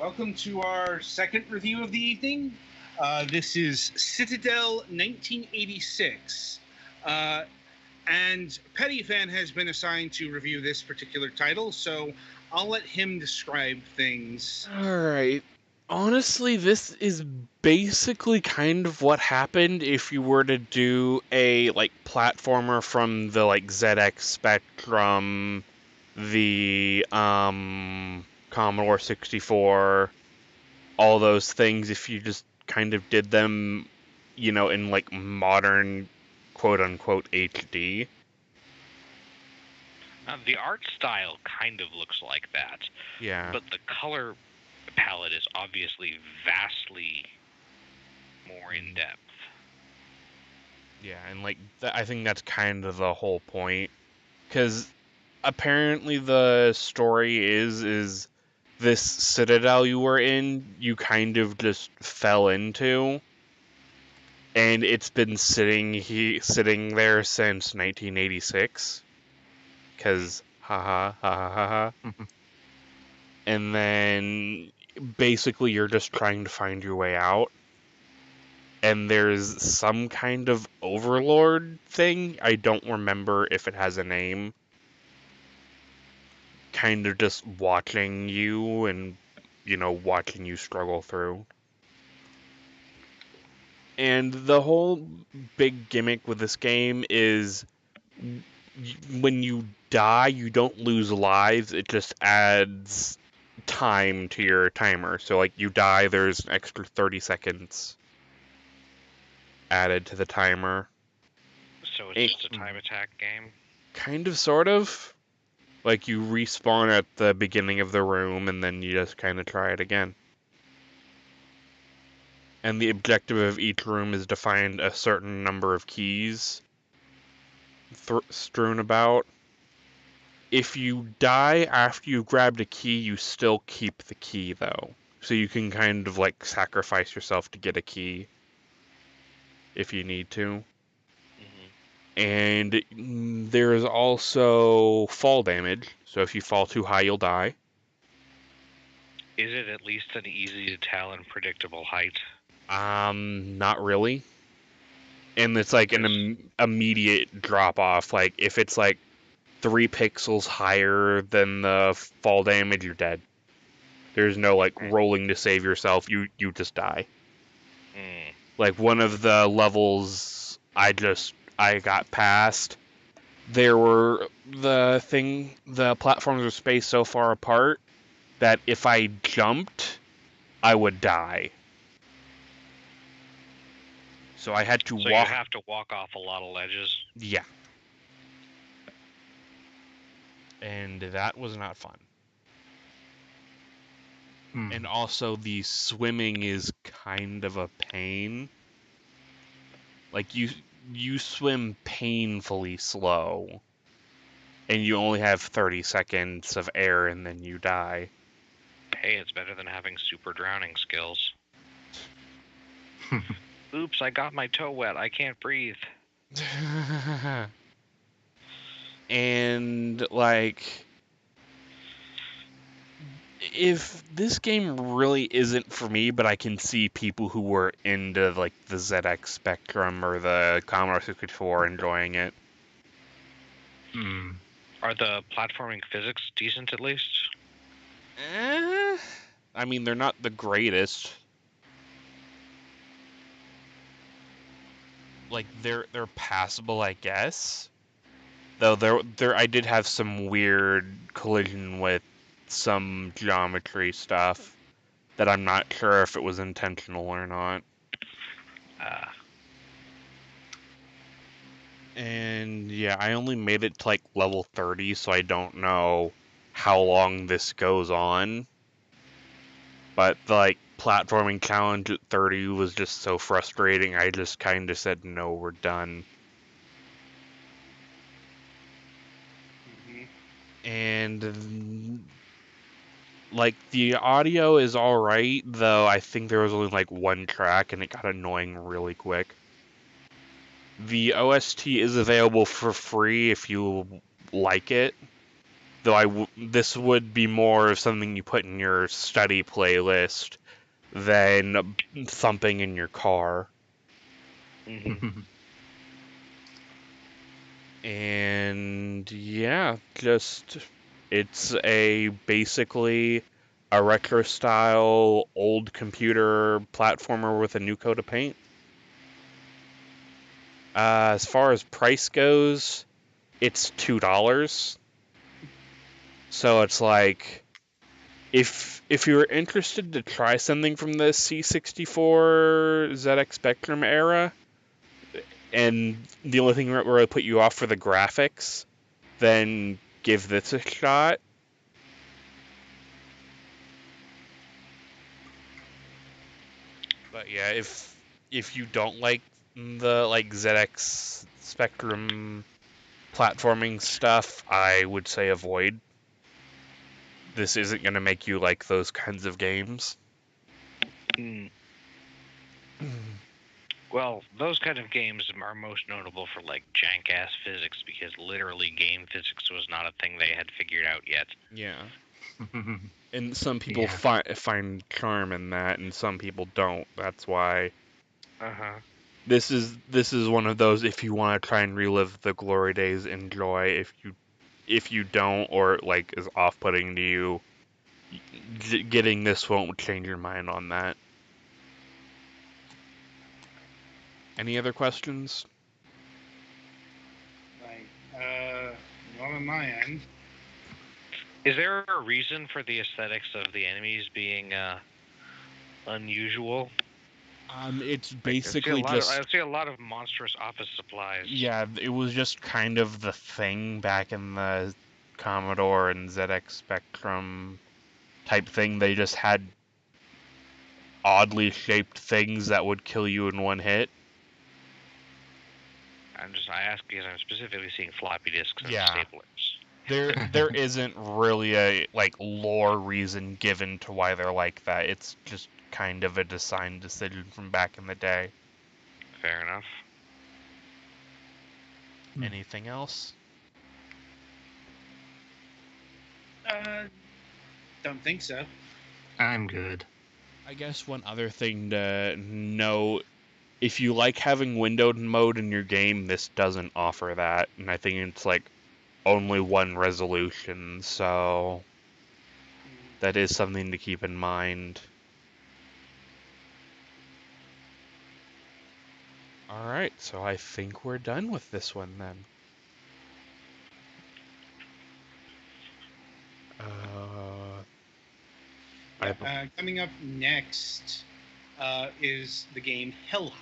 Welcome to our second review of the evening. This is Citadel 1986. And Pettyfan has been assigned to review this particular title, so I'll let him describe things. Alright. Honestly, this is basically kind of what happened if you were to do a platformer from the ZX Spectrum, the Commodore 64, all those things if you just kind of did them, in modern quote unquote HD. The art style kind of looks like that, Yeah. but the color palette is obviously vastly more in depth. Yeah, and I think that's kind of the whole point, because apparently the story is this citadel you were in, you kind of just fell into, and it's been sitting there since 1986. Because haha ha ha ha ha. And then basically you're just trying to find your way out. And there's some kind of overlord thing. I don't remember if it has a name. Kind of just watching you and, watching you struggle through. And the whole big gimmick with this game is when you die, you don't lose lives, it just adds time to your timer. So, you die, there's an extra 30 seconds added to the timer. So it's just a time attack game? Kind of, sort of. You respawn at the beginning of the room, and then you just kind of try it again. And the objective of each room is to find a certain number of keys strewn about. If you die after you've grabbed a key, you still keep the key, though. So you can kind of, sacrifice yourself to get a key if you need to. And there is also fall damage, so if you fall too high, you'll die. Is it at least an easy to tell and predictable height? Not really. And it's an immediate drop off. If it's 3 pixels higher than the fall damage, you're dead. There's no rolling to save yourself. You just die. One of the levels I got past, the platforms were spaced so far apart that if I jumped, I would die. So I had to walk. So you have to walk off a lot of ledges? Yeah. And that was not fun. And also the swimming is kind of a pain. You swim painfully slow, and you only have 30 seconds of air, and then you die. Hey, it's better than having super drowning skills. Oops, I got my toe wet. I can't breathe. And, if this game really isn't for me, but I can see people who were into, the ZX Spectrum or the Commodore 64 enjoying it. Are the platforming physics decent, at least? I mean, they're not the greatest. They're passable, I guess. Though I did have some weird collision with some geometry stuff that I'm not sure if it was intentional or not. And yeah, I only made it to level 30, so I don't know how long this goes on. But the platforming challenge at 30 was just so frustrating, I just kind of said, no, we're done. And the audio is alright, though I think there was only one track and it got annoying really quick. The OST is available for free if you like it. Though this would be more of something you put in your study playlist than thumping in your car. And yeah, it's basically a retro style old computer platformer with a new coat of paint. As far as price goes, it's $2. So it's like, if you're interested to try something from the C64 ZX Spectrum era, and the only thing that really put you off for the graphics, then give this a shot. But yeah, if you don't like the ZX Spectrum platforming stuff, I would say avoid. This isn't going to make you like those kinds of games. Well, those kind of games are most notable for like jank-ass physics, because literally game physics was not a thing they had figured out yet. Yeah. And some people find charm in that, and some people don't. That's why. This is one of those, if you want to try and relive the glory days, enjoy. If you don't, or like is off-putting to you, getting this won't change your mind on that. Any other questions? Not on my end. Is there a reason for the aesthetics of the enemies being unusual? It's basically I see a lot of monstrous office supplies. Yeah, it was just kind of the thing back in the Commodore and ZX Spectrum type thing. They just had oddly shaped things that would kill you in one hit. I ask because I'm specifically seeing floppy disks and staplers. There isn't really a lore reason given to why they're like that. It's just kind of a design decision from back in the day. Fair enough. Anything else? Don't think so. I'm good. I guess one other thing to note, if you like having windowed mode in your game, this doesn't offer that. And I think it's only one resolution, so that is something to keep in mind. Alright, so I think we're done with this one then. Coming up next is the game Hellheim.